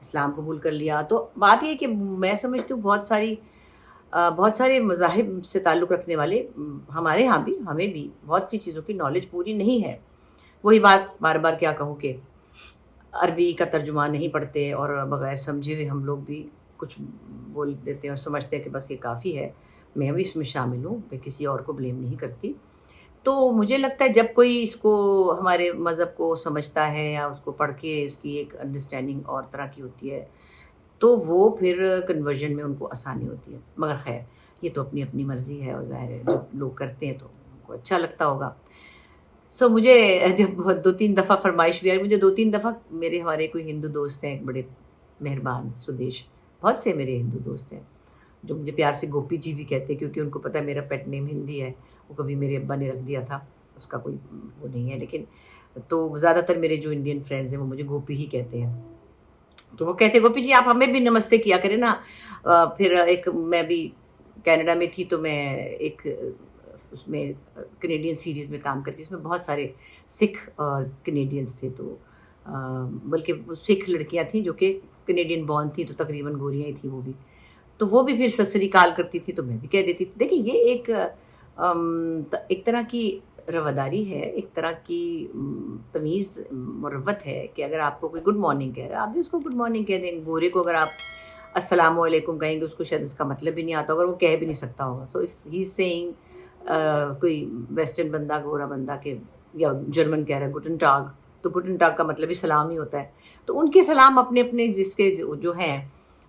اسلام قبول کر لیا. تو بات یہ ہے کہ میں سمجھتی ہوں بہت سارے مذاہب سے تعلق رکھنے والے ہمارے ہاں بھی، ہمیں بھی بہت سی چیزوں کی نالج پوری نہیں ہے. وہی بات بار بار کیا کہوں کہ عربی کا ترجمہ نہیں پڑھتے اور بغیر سمجھے ہوئے ہم لوگ بھی کچھ بول دیتے ہیں اور سمجھتے ہیں کہ بس یہ کافی ہے. میں بھی اس میں شامل ہوں، میں کسی اور کو بلیم نہیں کرتی. تو مجھے لگتا ہے جب کوئی اس کو ہمارے مذہب کو سمجھتا ہے یا اس کو پڑھ کے اس کی ایک انڈرسٹینڈنگ اور طرح کی ہوتی ہے تو وہ پھر کنورژن میں ان کو آسانی ہوتی ہے. مگر خیر یہ تو اپنی اپنی مرضی ہے اور ظاہر ہے جب لوگ کرتے ہیں تو ان کو اچھا لگتا ہوگا. مجھے جب بہت 2-3 دفعہ فرمائش بھی آئی، مجھے 2-3 دفعہ ہمارے کوئی ہندو دوست ہیں، ایک بڑے مہربان سدیش، بہت سے میرے ہندو دوست ہیں جو مجھے پیار سے گوپی جی بھی کہتے ہیں کیونکہ ان کو پتہ ہے میرا پیٹ نیم ہندی ہے. وہ کبھی میرے ابا نے رکھ دیا تھا، اس کا کوئی وہ نہیں ہے. لیکن تو زیادہ تر میرے جو انڈین فرینڈز ہیں وہ مجھے گوپی ہی کہتے ہیں. تو وہ کہتے گوپی جی آپ ہمیں بھی نمستے کیا کریں نا. پھر ایک میں بھی کینیڈا میں تھی تو میں ایک اس میں کینیڈین سیریز میں کام کرتی، اس میں بہت سارے سکھ کینیڈینس تھے. تو بلکہ وہ سکھ لڑکیاں تھیں جو کہ کینیڈین بورن تھیں، تو تقریباً گوریاں ہی تھیں وہ بھی. تو وہ بھی پھر ست سری اکال کرتی تھی تو میں بھی کہہ دیتی تھی. دیکھیں یہ ایک طرح کی رواداری ہے، ایک طرح کی تمیز مروت ہے کہ اگر آپ کو کوئی گڈ مارننگ کہہ رہا ہے آپ بھی اس کو گڈ مارننگ کہہ دیں. گورے کو اگر آپ السلام علیکم کہیں گے اس کو شاید اس کا مطلب بھی نہیں آتا اگر وہ کہہ بھی نہیں سکتا ہوگا. So if he is seeing کوئی ویسٹرن بندہ گورا بندہ کہ یا جرمن کہہ رہا ہے گوٹن ٹاگ، تو گوٹن ٹاگ کا مطلب ہی سلام ہی ہوتا ہے. تو ان کے سلام اپنے اپنے جس کے جو ہیں.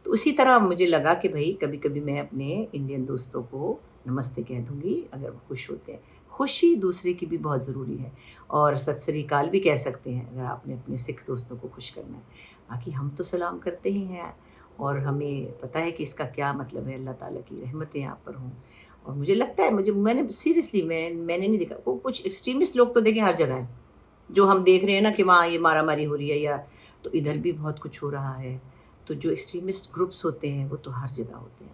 تو اسی طرح مجھے لگا کہ بھائی کبھی کبھی میں اپنے انڈین دوستوں کو نمستے کہہ دوں گی اگر وہ خوش ہوتے ہیں. خوشی دوسرے کی بھی بہت ضروری ہے اور ست سری اکال بھی کہہ سکتے ہیں اگر آپ نے اپنے سکھ دوستوں کو خوش کرنا ہے. باقی ہم تو سلام کرتے ہی ہیں اور ہمیں پتہ ہے کہ اس کا کیا مطلب ہے. اللہ تعالیٰ کی رحمتیں آپ پر ہوں. اور مجھے لگتا ہے میں نے سیریسلی میں نے نہیں دیکھا وہ کچھ ایکسٹریمسٹ لوگ تو دیکھیں ہر جگہ ہیں جو ہم دیکھ رہے ہیں نا کہ وہاں یہ مارا ماری ہو رہی ہے یا تو ادھر بھی بہت کچھ ہو رہا ہے. تو جو ایکسٹریمسٹ گروپس ہوتے ہیں وہ تو ہر جگہ ہوتے ہیں.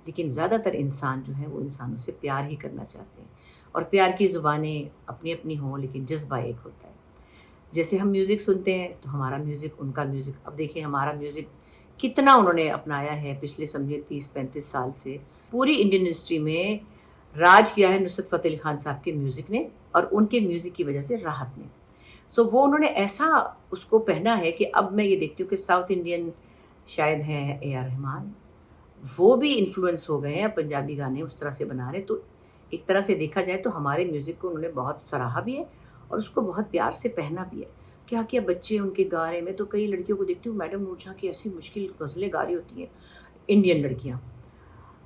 لیکن زیادہ تر انسان جو ہیں وہ انسانوں سے پیار ہی کرنا چاہتے ہیں اور پیار کی زبانیں اپنی اپنی ہوں لیکن جذبہ ایک ہوتا ہے. جیسے ہم میوزک سنتے ہیں تو ہمارا میوزک ان کا میوزک، اب دیکھیں ہمارا میوزک کتنا انہوں نے اپنایا ہے پچھلے سمجھے 30-35 سال سے. پوری انڈین انڈسٹری میں راج کیا ہے نصرت فتح علی خان صاحب کے میوزک نے اور ان کے میوزک کی وجہ سے راحت نے. وہ انہوں نے ایسا اس کو پہنا ہے کہ اب میں یہ دیکھتی ہوں کہ ساؤتھ انڈین شاید ہیں اے آر رحمان، وہ بھی انفلوئنس ہو گئے ہیں، پنجابی گانے اس طرح سے بنا رہے. تو ایک طرح سے دیکھا جائے تو ہمارے میوزک کو انہوں نے بہت سراہا بھی ہے اور اس کو بہت پیار سے پہنا بھی ہے. کیا کیا بچے ان کے گا رہے. میں تو کئی لڑکیوں کو دیکھتی ہوں میڈم نور جہاں کی ایسی مشکل غزلیں گا رہی ہوتی ہیں انڈین لڑکیاں.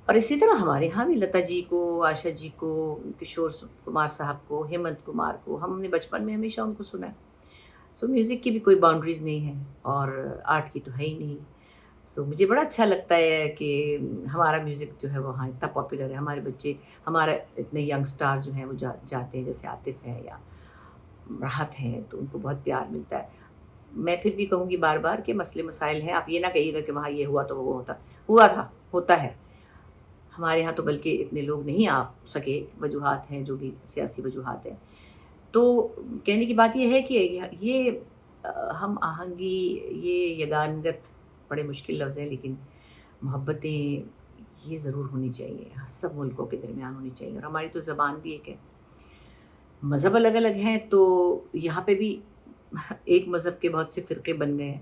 اور اسی طرح ہمارے ہاں بھی لتا جی کو، آشا جی کو، کشور کمار صاحب کو، ہیمنت کمار کو ہم نے بچپن میں ہمیشہ ان کو سنا ہے. میوزک کی بھی کوئی باؤنڈریز نہیں ہے اور آرٹ کی تو ہے ہی نہیں. مجھے بڑا اچھا لگتا ہے کہ ہمارا میوزک جو ہے وہاں اتنا پاپولر ہے. ہمارے بچے، ہمارا اتنے ینگ سٹار جو ہیں وہ جاتے ہیں جیسے عاطف ہے یا راحت ہیں تو ان کو بہت پیار ملتا ہے. میں پھر بھی کہوں گی بار بار کہ مسئلے مسائل ہیں. آپ یہ نہ کہیے گا کہ وہاں یہ ہوا تو وہ ہوا تھا ہوتا ہے. ہمارے ہاں تو بلکہ اتنے لوگ نہیں آ سکے، وجوہات ہیں جو بھی سیاسی وجوہات ہیں. تو کہنے کی بات یہ ہے کہ یہ ہم آہنگی، یہ یگانگت بڑے مشکل لفظ ہیں لیکن محبتیں یہ ضرور ہونی چاہیے، سب ملکوں کے درمیان ہونی چاہیے. اور ہماری تو زبان بھی ایک ہے. مذہب الگ الگ ہیں تو یہاں پہ بھی ایک مذہب کے بہت سے فرقے بن گئے ہیں.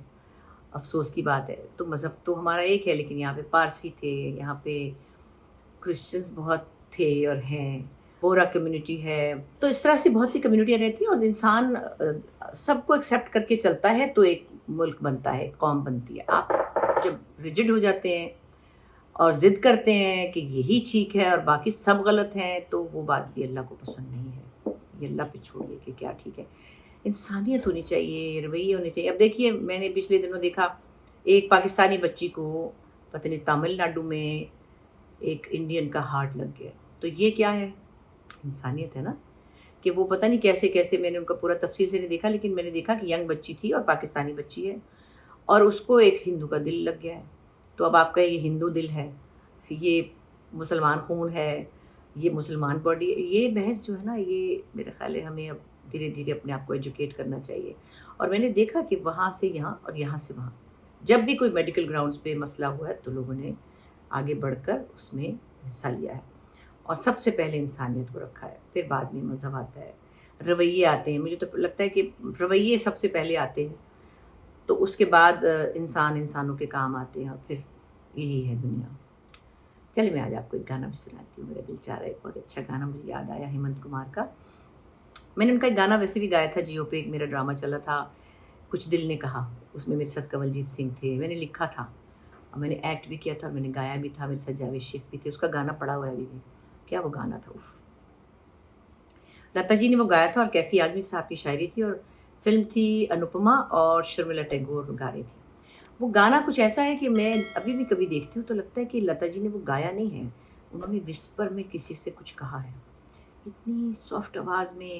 افسوس کی بات ہے. تو مذہب تو ہمارا ایک ہے لیکن یہاں پہ پارسی تھے، یہاں پہ کرسچنز بہت تھے اور ہیں، بورا کمیونٹی ہے. تو اس طرح سے بہت سی کمیونٹیاں رہتی ہیں اور انسان سب کو ایکسیپٹ کر کے چلتا ہے تو ایک ملک بنتا ہے، ایک قوم بنتی ہے. آپ جب ریجڈ ہو جاتے ہیں اور ضد کرتے ہیں کہ یہی ٹھیک ہے اور باقی سب غلط ہیں تو وہ بات بھی اللہ کو پسند نہیں ہے. یہ اللہ پہ چھوڑیے کہ کیا ٹھیک ہے. انسانیت ہونی چاہیے، رویے ہونے چاہیے. اب دیکھیے میں نے پچھلے دنوں دیکھا ایک پاکستانی بچی کو پتہ نہیں تامل ناڈو میں ایک انڈین کا ہارٹ لگ گیا. تو یہ کیا ہے؟ انسانیت ہے نا. کہ وہ پتہ نہیں کیسے کیسے، میں نے ان کا پورا تفصیل سے نہیں دیکھا لیکن میں نے دیکھا کہ ینگ بچی تھی اور پاکستانی بچی ہے اور اس کو ایک ہندو کا دل لگ گیا ہے. تو اب آپ کا یہ ہندو دل ہے، یہ مسلمان خون ہے، یہ مسلمان باڈی. یہ بحث جو ہے نا یہ میرے خیال ہے ہمیں اب دھیرے دھیرے اپنے آپ کو ایجوکیٹ کرنا چاہیے. اور میں نے دیکھا کہ وہاں سے یہاں اور یہاں سے وہاں جب بھی کوئی میڈیکل گراؤنڈز پہ مسئلہ ہوا ہے تو لوگوں نے آگے بڑھ کر اس میں حصہ لیا ہے، اور سب سے پہلے انسانیت کو رکھا ہے، پھر بعد میں مذہب آتا ہے، رویے آتے ہیں. مجھے تو لگتا ہے کہ رویے سب سے پہلے آتے ہیں، تو اس کے بعد انسانوں کے کام آتے ہیں، اور پھر یہی ہے دنیا. چلیے میں آج آپ کو ایک گانا بھی سناتی ہوں. میرا دل چاہ رہا ہے، ایک بہت اچھا گانا مجھے یاد آیا ہیمنت کمار کا. میں نے ان کا ایک گانا ویسے بھی گایا تھا، جیو پہ ایک میرا ڈرامہ چلا تھا کچھ دل نے کہا، اس میں میرے ساتھ کنولجیت سنگھ تھے، میں نے لکھا تھا اور میں نے ایکٹ بھی کیا تھا اور میں نے گایا بھی تھا، میرے ساتھ جاوید شیخ بھی تھے. اس کا گانا پڑا ہوا ہے ابھی بھی. کیا وہ گانا تھا، اف. لتا جی نے وہ گایا تھا اور کیفی اعظمی صاحب کی شاعری تھی، اور فلم تھی انوپما اور شرملا ٹیگور گا رہی تھی. وہ گانا کچھ ایسا ہے کہ میں ابھی بھی کبھی دیکھتی ہوں تو لگتا ہے کہ لتا جی نے وہ گایا نہیں ہے، انہوں نے وسپر میں کسی سے کچھ کہا ہے. اتنی سافٹ آواز میں،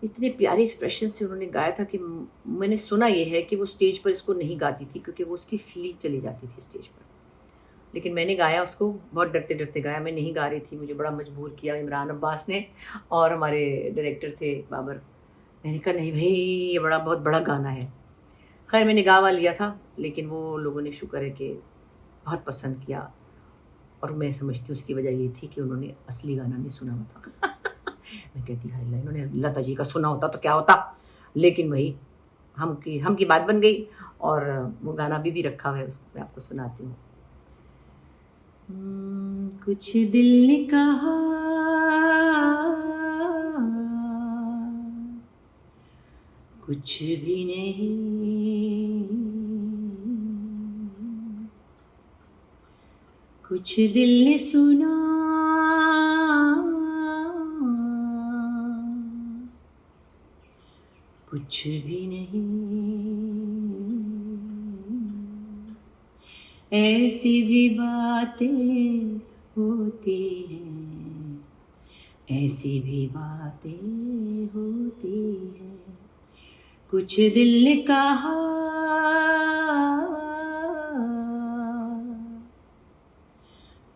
اتنے پیارے ایکسپریشن سے انہوں نے گایا تھا کہ میں نے سنا یہ ہے کہ وہ اسٹیج پر اس کو نہیں گاتی تھی کیونکہ وہ اس کی فیل چلی جاتی تھی اسٹیج پر. لیکن میں نے گایا اس کو، بہت ڈرتے ڈرتے گایا. میں نہیں گا رہی تھی، مجھے بڑا مجبور کیا عمران عباس نے اور ہمارے ڈائریکٹر تھے بابر. میں نے کہا نہیں بھائی، یہ بہت بڑا گانا ہے. خیر میں نے گاوا لیا تھا، لیکن وہ لوگوں نے شکر ہے کہ بہت پسند کیا، اور میں سمجھتی ہوں اس کی وجہ یہ تھی کہ انہوں نے اصلی گانا نہیں سنا ہوا تھا. میں کہتی ہاں اللہ، انہوں نے لتا جی کا سنا ہوتا تو کیا ہوتا. لیکن وہی ہم کی بات بن گئی، اور وہ گانا بھی رکھا ہوا ہے، اس میں آپ کو سناتی ہوں. کچھ دل نے کہا، کچھ بھی نہیں، کچھ دل نے سنا، کچھ بھی نہیں. ایسی بھی باتیں ہوتی ہیں، ایسی بھی باتیں ہوتی ہیں. کچھ دل نے کہا،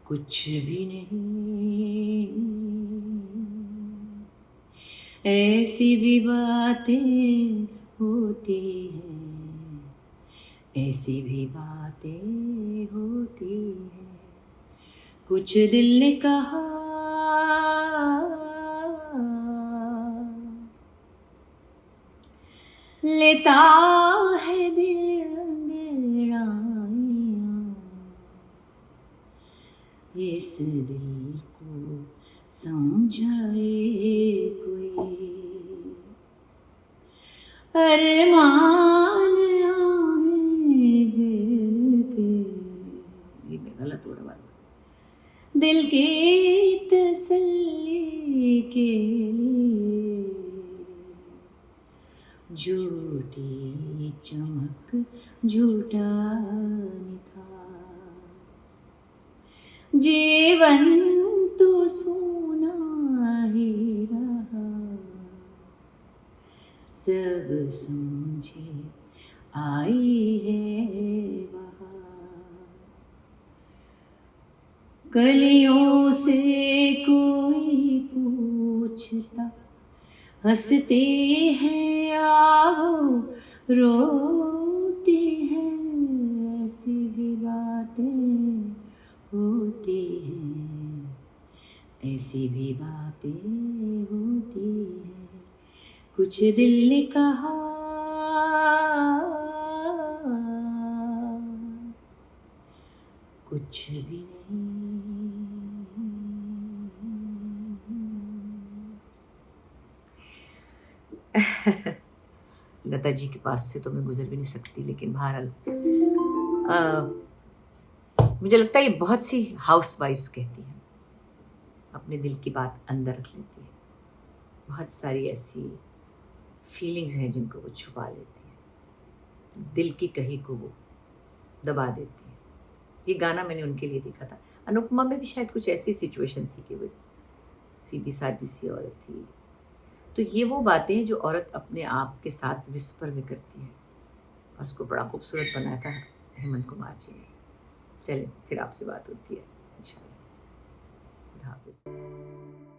کچھ بھی نہیں. ایسی بھی باتیں ہوتی ہیں، ایسی بھی باتیں ہوتی ہیں. کچھ دل نے کہا، لیتا ہے دل انگڑائیاں، اس دل کو سمجھائے کوئی. ارمان آئے گھر کے، یہ میں غلط ہو رہا ہے، دل کی تسلی کے لیے جھوٹی چمک جھوٹا نکھار. جیون تو سونا ہی رہا، سب سمجھے آئی ہے بہار. کلیوں سے کوئی پوچھتا، ہنستے ہیں آہو روتے ہیں. ایسی بھی باتیں ہوتی ہیں، ایسی بھی باتیں ہوتی ہیں. کچھ دل نے کہا، کچھ بھی نہیں. لتا جی کے پاس سے تو میں گزر بھی نہیں سکتی، لیکن بہرحال مجھے لگتا ہے یہ بہت سی ہاؤس وائفز کہتی ہیں، اپنے دل کی بات اندر رکھ لیتی ہیں. بہت ساری ایسی فیلنگز ہیں جن کو وہ چھپا لیتی ہیں، دل کی کہی کو وہ دبا دیتی ہیں. یہ گانا میں نے ان کے لیے دیکھا تھا. انوپما میں بھی شاید کچھ ایسی سچویشن تھی کہ وہ سیدھی سادی سی عورت تھی. تو یہ وہ باتیں ہیں جو عورت اپنے آپ کے ساتھ وسپر میں کرتی ہے، اور اس کو بڑا خوبصورت بنایا تھا ہیمنت کمار جی نے. چلیں پھر آپ سے بات ہوتی ہے انشاءاللہ. خدا حافظ.